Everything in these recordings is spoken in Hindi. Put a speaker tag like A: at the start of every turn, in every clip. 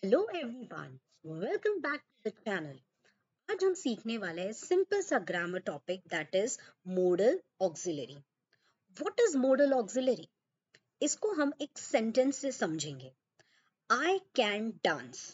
A: Hello everyone, welcome back to the channel. आज हम सीखने वाले हैं सिंपल सा grammar topic that is modal auxiliary. What is modal auxiliary? इसको हम एक सेंटेंस से समझेंगे। I can dance.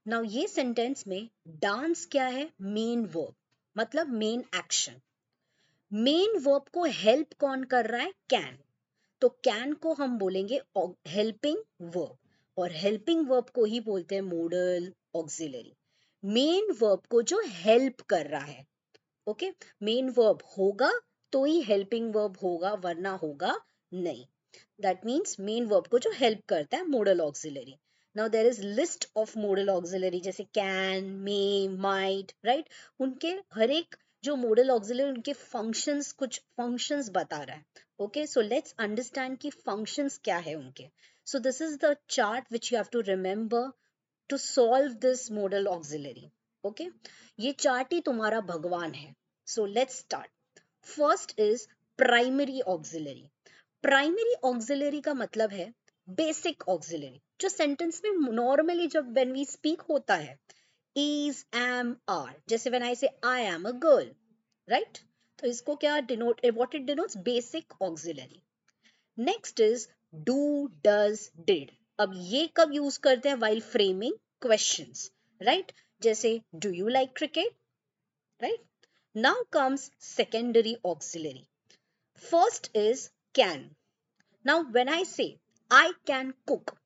A: नाउ ये सेंटेंस में डांस क्या है? मेन वर्ब, मतलब मेन एक्शन। मेन वर्ब को हेल्प कौन कर रहा है? कैन। तो कैन को हम बोलेंगे हेल्पिंग वर्ब, और हेल्पिंग वर्ब को ही बोलते हैं मोडल ऑक्सिलरी। मेन वर्ब को जो हेल्प कर रहा है। ओके, मेन वर्ब होगा तो ही हेल्पिंग वर्ब होगा, वरना होगा नहीं। दैट मीन्स मेन वर्ब को जो हेल्प करता है, modal auxiliary. Now there is list of modal auxiliary, जैसे कैन, मे, माइट, राइट। उनके हर एक जो मोडल ऑक्सिलरी, उनके फंक्शंस, कुछ फंक्शंस बता रहा है। ओके, सो लेट्स अंडरस्टैंड कि फंक्शंस क्या है उनके। So this is the chart which you have to remember to solve this modal auxiliary. Okay, ये चार्ट ही तुम्हारा भगवान है। So let's start. First is primary auxiliary. Primary auxiliary का मतलब है बेसिक ऑक्सिलरी, जो सेंटेंस में नॉर्मली जब व्हेन वी स्पीक होता है, इज, एम, आर। जैसे when I say I am a girl, right. तो इसको क्या denote, what it denotes? Basic auxiliary. Next is do, does, did. अब ये कब यूज करते हैं? While framing questions, right. जैसे do you like cricket, right. Now comes secondary auxiliary. First is can. Now when I say I can cook,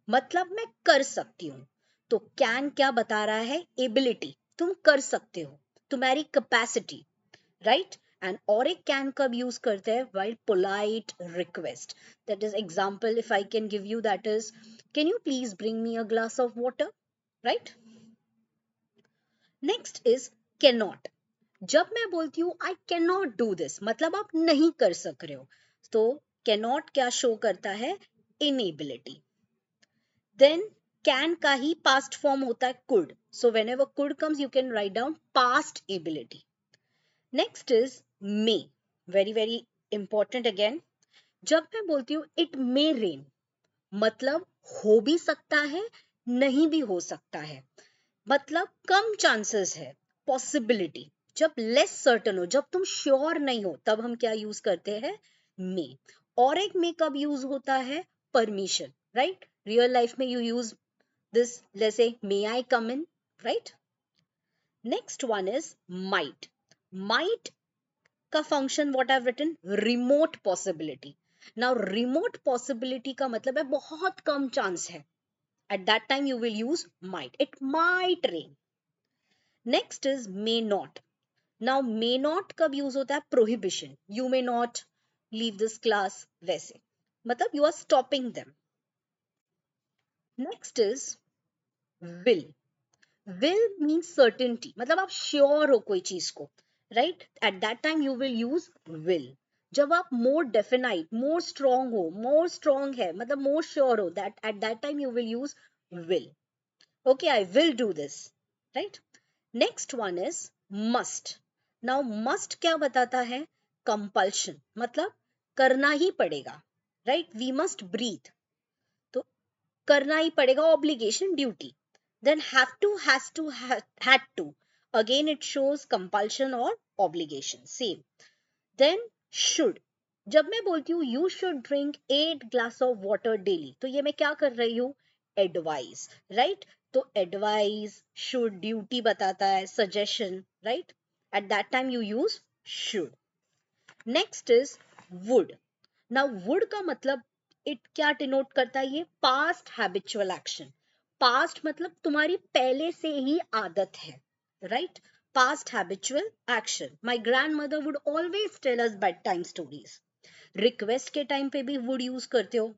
A: मतलब मैं कर सकती हूँ। तो कैन क्या बता रहा है? एबिलिटी, तुम कर सकते हो, तुम्हारी कैपेसिटी, राइट। एंड और एक कैन कब यूज करते हैं? While polite request. That is example, if I can give you, that is can you please bring me a glass of water, right. Next is can not. जब मैं बोलती हूँ I can not do this, मतलब आप नहीं कर सक रहे हो, तो कैन नॉट क्या शो करता है? इनएबिलिटी। देन कैन का ही पास्ट फॉर्म होता है could, so whenever could comes you can write down past ability. Next is may. Very very important again. जब मैं बोलती हूँ इट मे रेन, मतलब हो भी सकता है, नहीं भी हो सकता है, मतलब कम चांसेस है, पॉसिबिलिटी। जब लेस सर्टन हो, जब तुम श्योर नहीं हो, तब हम क्या यूज करते हैं? मे। और एक मे कब यूज होता है? Permission, right. रियल लाइफ में यू यूज दिस, जैसे may I come in, right. Next one is might. Might का function what I have written? Remote possibility. Now remote possibility का मतलब है बहुत कम चांस है। At that time you will use might, it might rain. Next is may not. Now may not कब यूज होता है? Prohibition, you may not leave this class, वैसे, मतलब you are stopping them. Next is will. Will means certainty, मतलब आप श्योर हो कोई चीज को, right. At that time you will use will. जब आप मोर डेफिनाइट, मोर स्ट्रॉन्ग हो, मोर स्ट्रॉन्ग है, मतलब मोर श्योर हो, that at that time you will use will. Okay, I will do this, right. Next one is must. Now must क्या बताता है? कंपल्शन, मतलब करना ही पड़ेगा, राइट। वी मस्ट ब्रीथ, तो करना ही पड़ेगा, obligation, duty. Then have to, has to, had to, again it shows compulsion और ऑब्लिगेशन, सेम। Then should. जब मैं बोलती हूँ you should drink 8 glass of water daily, तो ये मैं क्या कर रही हूँ? Advice, right. तो एडवाइस, शुड, ड्यूटी बताता है, suggestion, right. At that time you use should. Next is would. Now would का मतलब, इट क्या डिनोट करता है? ये पास्ट हैबिचुअल एक्शन। पास्ट मतलब तुम्हारी पहले से ही आदत है, right. Past habitual action. My grandmother would always tell us bed time stories. Request के टाइम पे भी वुड यूज करते हो,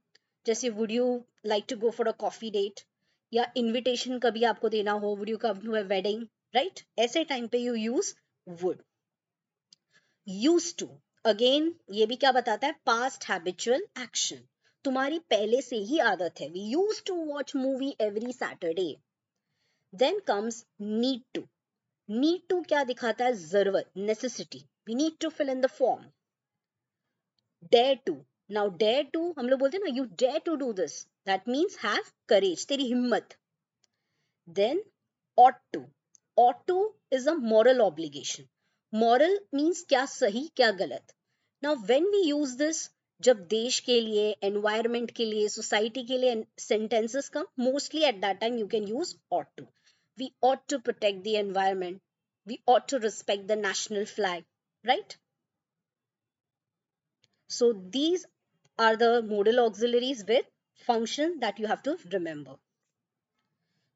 A: जैसे would you like to go for a coffee date, या इनविटेशन कभी आपको देना हो, would you come to a wedding, right. ऐसे टाइम पे you use would. Use to, again ये भी क्या बताता है? पास्ट हैबिचुअल एक्शन, तुम्हारी पहले से ही आदत है। We use to watch movie every Saturday. Then comes need to. Need to क्या दिखाता है? जरूरत, necessity, we need to fill in the form. Dare to. Now dare to हम लोग बोलते हैं ना, you dare to do this, that means have courage, तेरी हिम्मत। Then ought to. Ought to is a moral obligation. Moral means क्या सही क्या गलत. Now when we use this, जब देश के लिए, environment के लिए, society के लिए sentences come, mostly at that time you can use ought to. We ought to protect the environment. We ought to respect the national flag, right? So these are the modal auxiliaries with function that you have to remember.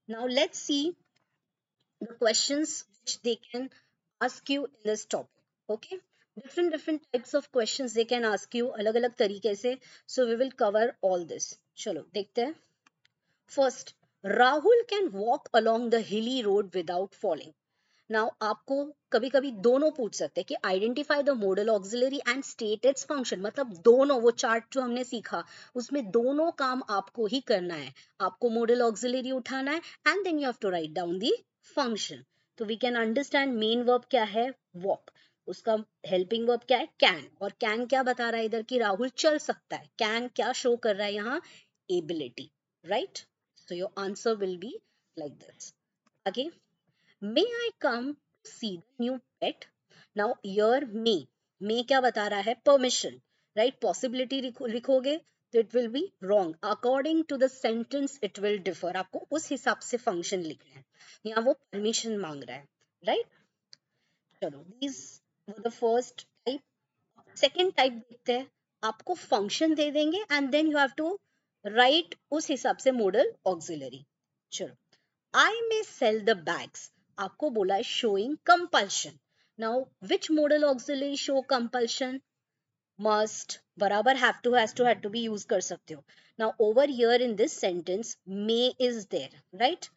A: Now let's see the questions which they can ask you in this topic. Okay, different types of questions they can ask you अलग अलग तरीके से. So we will cover all this. चलो देखते हैं. First, Rahul can walk along the hilly road without falling. Now आपको कभी कभी दोनों पूछ सकते हैं कि identify the modal auxiliary and state its function. मतलब दोनों, वो चार्ट जो हमने सीखा उसमें दोनों काम आपको ही करना है. आपको मॉडल ऑक्सिलरी उठाना है and then you have to write down the function. तो we can understand main verb क्या है, वॉक. उसका हेल्पिंग वर्ब क्या है, कैन. और कैन क्या बता रहा है इधर कि राहुल चल सकता है. कैन क्या शो कर रहा है यहाँ, ability. Right, so your answer will be like this. आगे, May I come to see the new pet? Now here may क्या बता रहा है, permission, right? Possibility लिखोगे तो it will be wrong. According to the sentence it will differ. आपको उस हिसाब से function लिखना है. यहाँ वो permission मांग रहा है, right? चलो, these were the first type. Second type देखते हैं. आपको function दे देंगे and then you have to write उस हिसाब से modal auxiliary. चलो, I may sell the bags. आपको बोला है showing compulsion. Now, which modal auxiliary show compulsion? Must, बराबर have to, has to, had to be use कर सकते हो. Now, over here in this sentence, may is there, right?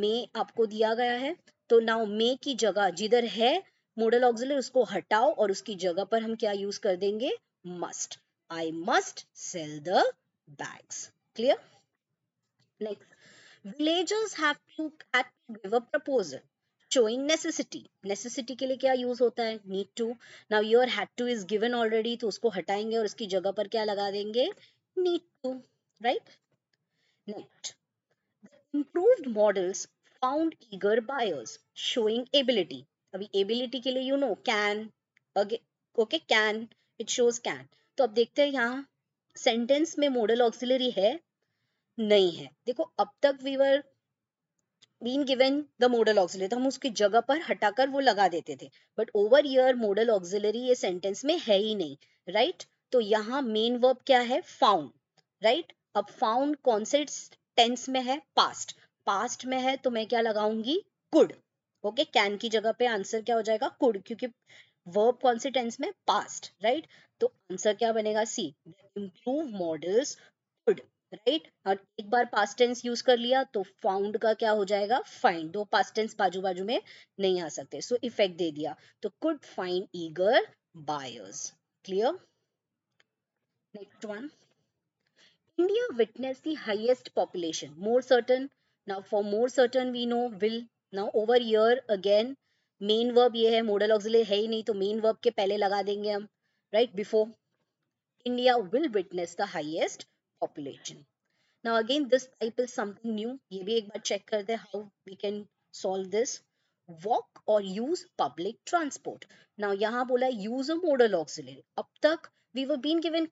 A: May आपको दिया गया है. तो now may की जगह जिधर है modal auxiliary उसको हटाओ और उसकी जगह पर हम क्या यूज कर देंगे, must. I must sell the bags. Clear? Next, villagers have to give a proposal showing necessity. Necessity के लिए क्या यूज होता है, need to. Now your had to is given already, तो उसको हटाएंगे और उसकी जगह पर क्या लगा देंगे, need to. Right? Next, improved models found eager buyers showing ability. अभी ability के लिए you know can, okay, okay, can, it shows can. तो अब देखते हैं यहाँ सेंटेंस में मॉडल ऑक्सिलरी है, नहीं है. देखो अब तक we were been given the modal auxiliary, तो हम उसकी जगह पर हटाकर वो लगा देते थे. But over year model auxiliary ये सेंटेंस में है ही नहीं, राइट? तो यहाँ मेन वर्ब क्या है, फाउंड. राइट, अब फाउंड कौन से टेंस में है, पास्ट. पास्ट में है तो मैं क्या लगाऊंगी, कुड. ओके, कैन की जगह पे आंसर क्या हो जाएगा, कुड, क्योंकि वर्ब कौन से टेंस में, पास्ट. राइट, तो आंसर क्या बनेगा, C. Improve models could. Right, और एक बार पास्ट टेंस यूज कर लिया तो फाउंड का क्या हो जाएगा, फाइंड. दो पास्ट टेंस बाजू बाजू में नहीं आ सकते, सो इफेक्ट दे दिया, तो could find eager buyers. Clear? Next one, India witness the highest population, more certain. Now for more certain we know will. Now over here again main verb ये है, मॉडल ऑक्सिलरी है ही नहीं, तो मेन वर्ब के पहले लगा देंगे हम, right, before. India will witness the highest population. Now again this type is something new. ये भी एक बार check करते हैं how we can solve this. Walk or use public transport. Now यहाँ बोला use a modal auxiliary. अब तक we were being given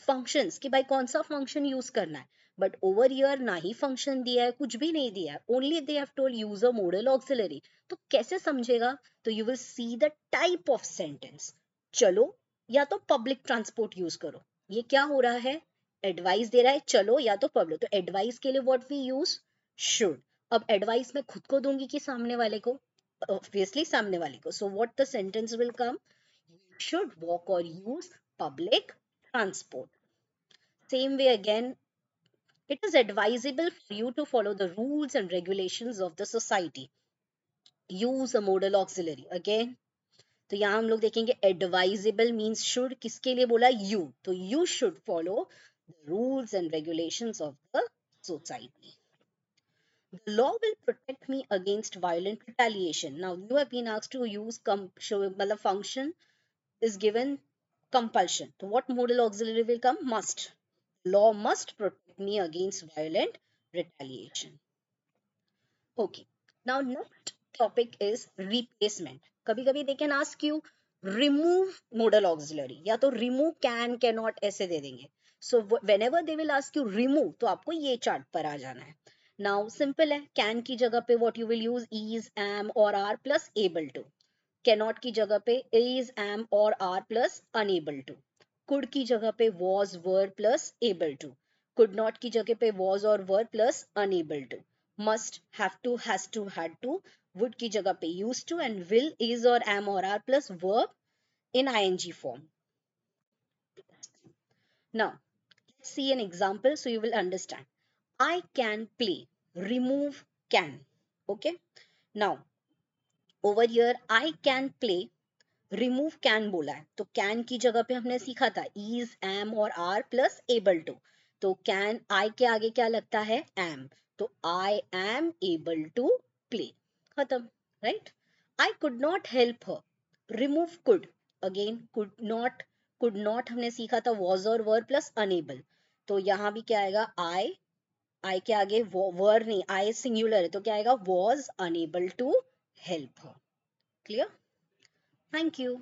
A: functions कि भाई कौन सा function use करना है. But over here ना ही function दिया है, कुछ भी नहीं दिया है. Only they have told use a modal auxiliary. तो कैसे समझेगा? तो you will see the type of sentence. चलो या तो public transport use करो. ये क्या हो रहा है, एडवाइस दे रहा है, चलो या तो पब्लिक. तो एडवाइस के लिए व्हाट वी यूज, शुड. अब एडवाइस मैं खुद को दूंगी कि सामने वाले को, ऑब्वियसली सामने वाले को. So what the sentence will come, should walk और use public transport. Same way again, it is advisable for you to follow the rules and regulations of the society. Use a modal auxiliary. Again, तो यहाँ हम लोग देखेंगे एडवाइजेबल मीन्स शुड, किसके लिए बोला, यू. तो you should follow the rules and regulations of the society. The law will protect me against violent retaliation. Now you have been asked to use मतलब function is given compulsion. So what modal auxiliary will come, must. Law must protect me against violent retaliation. Okay. Now next topic is replacement. कभी कभी they can ask you remove modal auxiliary या तो remove can cannot ऐसे दे देंगे. So whenever they will ask you remove तो आपको ये चार्ट पर आ जाना है. Now simple है, can की जगह पे what you will use is am or are plus able to. Cannot की जगह पे is am or are plus unable to. Could की जगह पे was were plus able to. Could not की जगह पे was और were plus unable to. Must, have to, has to, had to. Would की जगह पे used to and will, is or am or are plus verb in ing form. Now, let's see an example so you will understand. I can play. Remove can. Okay. Now, over here, I can play. Remove can बोला है तो कैन की जगह पे हमने सीखा था इज एम और आर प्लस एबल टू. तो कैन आई के आगे क्या लगता है एम. तो I am able to play. खत्म. Right. I could not help her. Remove could. Again could not हमने सीखा था वॉज और वर प्लस अनेबल. तो यहाँ भी क्या आएगा आई के आगे वर नहीं, आई सिंगुलर है तो क्या आएगा was unable to help her. Clear. Thank you.